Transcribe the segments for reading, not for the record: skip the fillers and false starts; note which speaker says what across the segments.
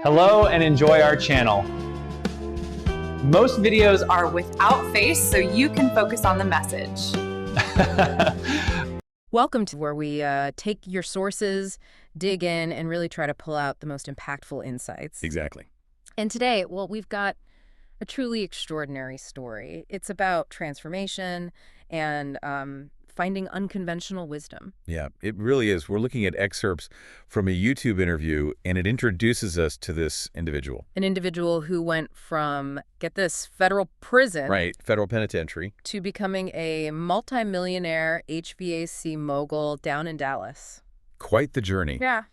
Speaker 1: Hello and enjoy our channel. Most videos
Speaker 2: are without face so you can focus on the message.
Speaker 3: Welcome to where we take your sources, dig in, and really try to pull out the most impactful insights.
Speaker 4: Exactly.
Speaker 3: And today, well, we've got a truly extraordinary story. It's about transformation and finding unconventional wisdom.
Speaker 4: Yeah, it really is. We're looking at excerpts from a YouTube interview, and it introduces us to this individual.
Speaker 3: An individual who went from, get this, federal prison.
Speaker 4: Right, federal penitentiary.
Speaker 3: To becoming a multimillionaire HVAC mogul down in Dallas.
Speaker 4: Quite the journey.
Speaker 3: Yeah.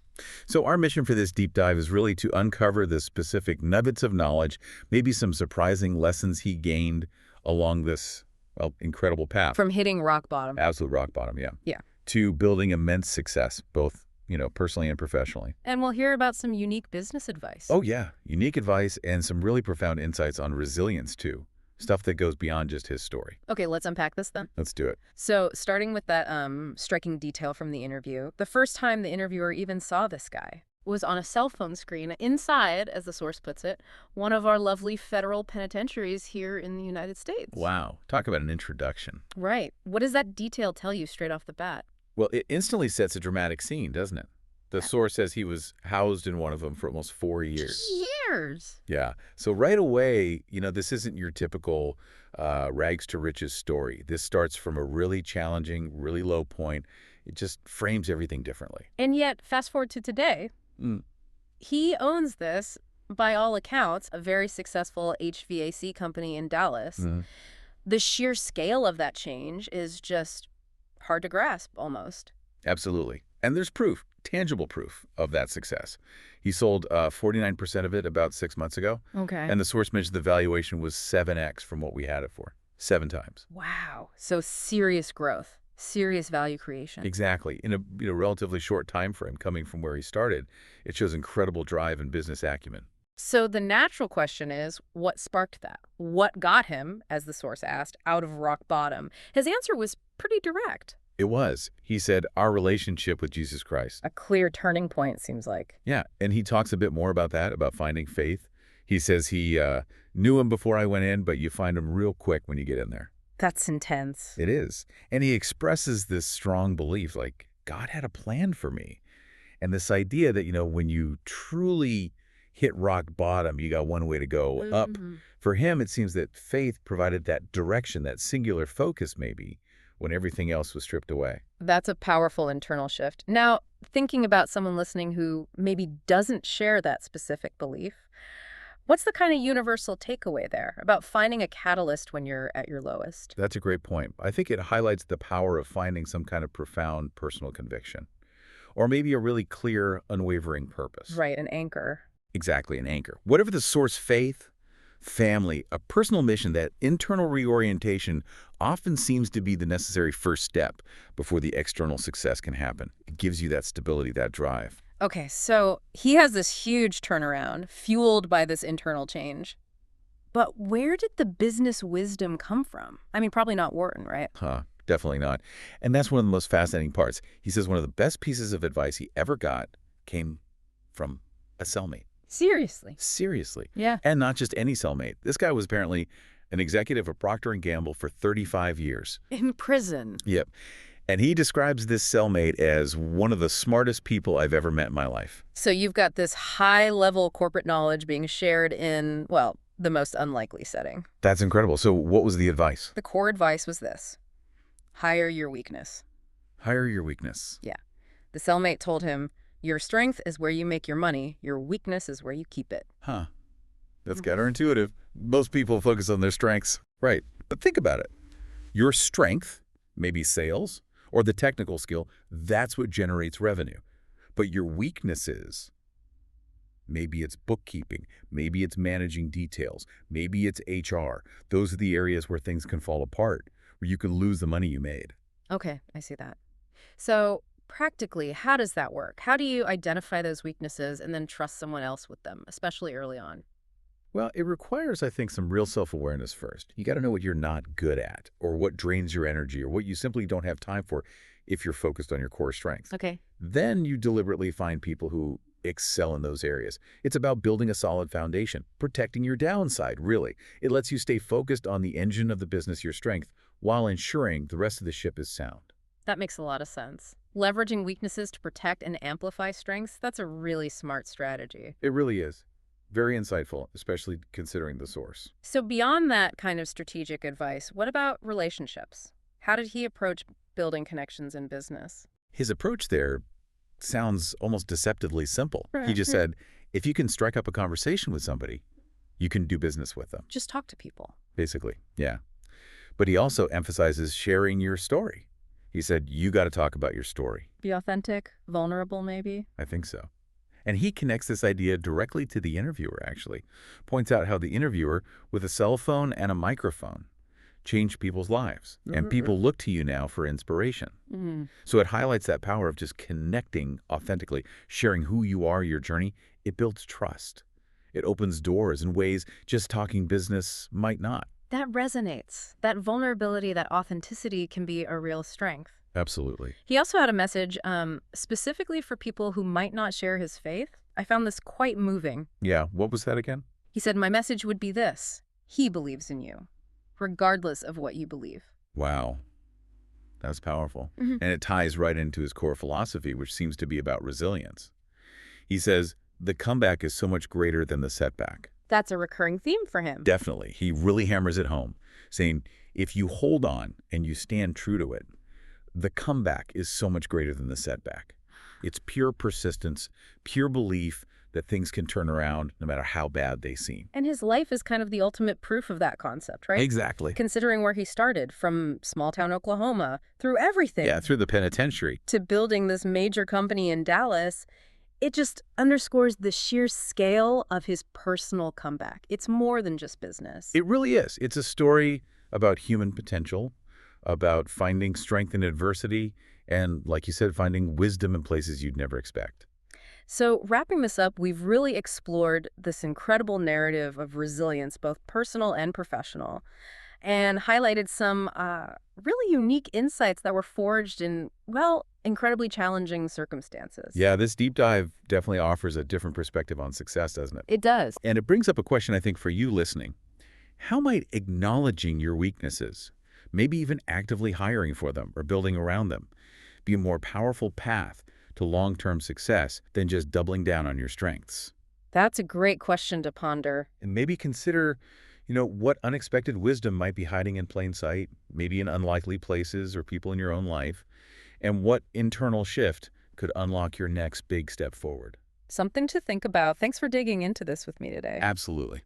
Speaker 4: So our mission for this deep dive is really to uncover the specific nuggets of knowledge, maybe some surprising lessons he gained along this, well, incredible path.
Speaker 3: From hitting rock bottom.
Speaker 4: Absolute rock bottom, yeah.
Speaker 3: Yeah.
Speaker 4: To building immense success, both, personally and professionally.
Speaker 3: And we'll hear about some unique business advice.
Speaker 4: Oh, yeah. Unique advice and some really profound insights on resilience, too. Stuff that goes beyond just his story.
Speaker 3: Okay, let's unpack this then.
Speaker 4: Let's do it.
Speaker 3: So starting with that striking detail from the interview, the first time the interviewer even saw this guy was on a cell phone screen inside, as the source puts it, one of our lovely federal penitentiaries here in the United States.
Speaker 4: Wow. Talk about an introduction.
Speaker 3: Right. What does that detail tell you straight off the bat?
Speaker 4: Well, it instantly sets a dramatic scene, doesn't it? The source says he was housed in one of them for almost 4 years.
Speaker 3: Years?
Speaker 4: Yeah. So right away, this isn't your typical rags to riches story. This starts from a really challenging, really low point. It just frames everything differently.
Speaker 3: And yet, fast forward to today, he owns this, by all accounts, a very successful HVAC company in Dallas. The sheer scale of that change is just hard to grasp, almost.
Speaker 4: Absolutely. And there's proof, tangible proof of that success. He sold 49% of it about 6 months ago.
Speaker 3: Okay.
Speaker 4: And the source mentioned the valuation was 7x from what we had it for. 7 times.
Speaker 3: Wow. So serious growth, serious value creation.
Speaker 4: Exactly. In a relatively short time frame coming from where he started, it shows incredible drive and business acumen.
Speaker 3: So the natural question is, what sparked that? What got him, as the source asked, out of rock bottom? His answer was pretty direct.
Speaker 4: It was. He said, our relationship with Jesus Christ.
Speaker 3: A clear turning point, seems like.
Speaker 4: Yeah, and he talks a bit more about that, about finding faith. He says he knew him before I went in, but you find him real quick when you get in there.
Speaker 3: That's intense.
Speaker 4: It is. And he expresses this strong belief, like, God had a plan for me. And this idea that, when you truly hit rock bottom, you got one way to go, up. For him, it seems that faith provided that direction, that singular focus maybe, when everything else was stripped away.
Speaker 3: That's a powerful internal shift. Now, thinking about someone listening who maybe doesn't share that specific belief, what's the kind of universal takeaway there about finding a catalyst when you're at your lowest?
Speaker 4: That's a great point. I think it highlights the power of finding some kind of profound personal conviction, or maybe a really clear, unwavering purpose.
Speaker 3: Right, an anchor.
Speaker 4: Exactly, an anchor. Whatever the source, faith, family, a personal mission, that internal reorientation often seems to be the necessary first step before the external success can happen. It gives you that stability, that drive.
Speaker 3: Okay, so he has this huge turnaround fueled by this internal change. But where did the business wisdom come from? I mean, probably not Wharton, right?
Speaker 4: Definitely not. And that's one of the most fascinating parts. He says one of the best pieces of advice he ever got came from a cellmate.
Speaker 3: Seriously?
Speaker 4: Seriously.
Speaker 3: Yeah.
Speaker 4: And not just any cellmate. This guy was apparently an executive of Procter & Gamble for 35 years.
Speaker 3: In prison.
Speaker 4: Yep. And he describes this cellmate as one of the smartest people I've ever met in my life.
Speaker 3: So you've got this high-level corporate knowledge being shared in, well, the most unlikely setting.
Speaker 4: That's incredible. So what was the advice?
Speaker 3: The core advice was this: hire your weakness.
Speaker 4: Hire your weakness.
Speaker 3: Yeah. The cellmate told him, your strength is where you make your money. Your weakness is where you keep it.
Speaker 4: That's counterintuitive. Most people focus on their strengths. Right. But think about it. Your strength, maybe sales, or the technical skill, that's what generates revenue. But your weaknesses, maybe it's bookkeeping, maybe it's managing details, maybe it's HR. Those are the areas where things can fall apart, where you can lose the money you made.
Speaker 3: Okay, I see that. So practically, how does that work? How do you identify those weaknesses and then trust someone else with them, especially early on?
Speaker 4: Well, it requires, I think, some real self-awareness first. You got to know what you're not good at, or what drains your energy, or what you simply don't have time for if you're focused on your core strengths.
Speaker 3: Okay.
Speaker 4: Then you deliberately find people who excel in those areas. It's about building a solid foundation, protecting your downside, really. It lets you stay focused on the engine of the business, your strength, while ensuring the rest of the ship is sound.
Speaker 3: That makes a lot of sense. Leveraging weaknesses to protect and amplify strengths, that's a really smart strategy.
Speaker 4: It really is. Very insightful, especially considering the source.
Speaker 3: So beyond that kind of strategic advice, what about relationships? How did he approach building connections in business?
Speaker 4: His approach there sounds almost deceptively simple.
Speaker 3: Right.
Speaker 4: He just said, if you can strike up a conversation with somebody, you can do business with them.
Speaker 3: Just talk to people.
Speaker 4: Basically, yeah. But he also emphasizes sharing your story. He said, you got to talk about your story.
Speaker 3: Be authentic, vulnerable maybe.
Speaker 4: I think so. And he connects this idea directly to the interviewer, actually. Points out how the interviewer, with a cell phone and a microphone, changed people's lives. And people look to you now for inspiration. So it highlights that power of just connecting authentically, sharing who you are, your journey. It builds trust. It opens doors in ways just talking business might not.
Speaker 3: That resonates. That vulnerability, that authenticity can be a real strength.
Speaker 4: Absolutely.
Speaker 3: He also had a message specifically for people who might not share his faith. I found this quite moving.
Speaker 4: Yeah, what was that again?
Speaker 3: He said, my message would be this: he believes in you, regardless of what you believe.
Speaker 4: Wow. That's powerful. And it ties right into his core philosophy, which seems to be about resilience. He says, the comeback is so much greater than the setback.
Speaker 3: That's a recurring theme for him.
Speaker 4: Definitely. He really hammers it home, saying, if you hold on and you stand true to it, the comeback is so much greater than the setback. It's pure persistence, pure belief that things can turn around no matter how bad they seem.
Speaker 3: And his life is kind of the ultimate proof of that concept, right?
Speaker 4: Exactly.
Speaker 3: Considering where he started, from small-town Oklahoma, through everything.
Speaker 4: Yeah, through the penitentiary.
Speaker 3: To building this major company in Dallas, it just underscores the sheer scale of his personal comeback. It's more than just business.
Speaker 4: It really is. It's a story about human potential, about finding strength in adversity, and, like you said, finding wisdom in places you'd never expect.
Speaker 3: So wrapping this up, we've really explored this incredible narrative of resilience, both personal and professional, and highlighted some really unique insights that were forged in, well, incredibly challenging circumstances.
Speaker 4: Yeah, this deep dive definitely offers a different perspective on success, doesn't it?
Speaker 3: It does.
Speaker 4: And it brings up a question, I think, for you listening. How might acknowledging your weaknesses, maybe even actively hiring for them or building around them, be a more powerful path to long-term success than just doubling down on your strengths?
Speaker 3: That's a great question to ponder.
Speaker 4: And maybe consider, what unexpected wisdom might be hiding in plain sight, maybe in unlikely places or people in your own life, and what internal shift could unlock your next big step forward.
Speaker 3: Something to think about. Thanks for digging into this with me today.
Speaker 4: Absolutely.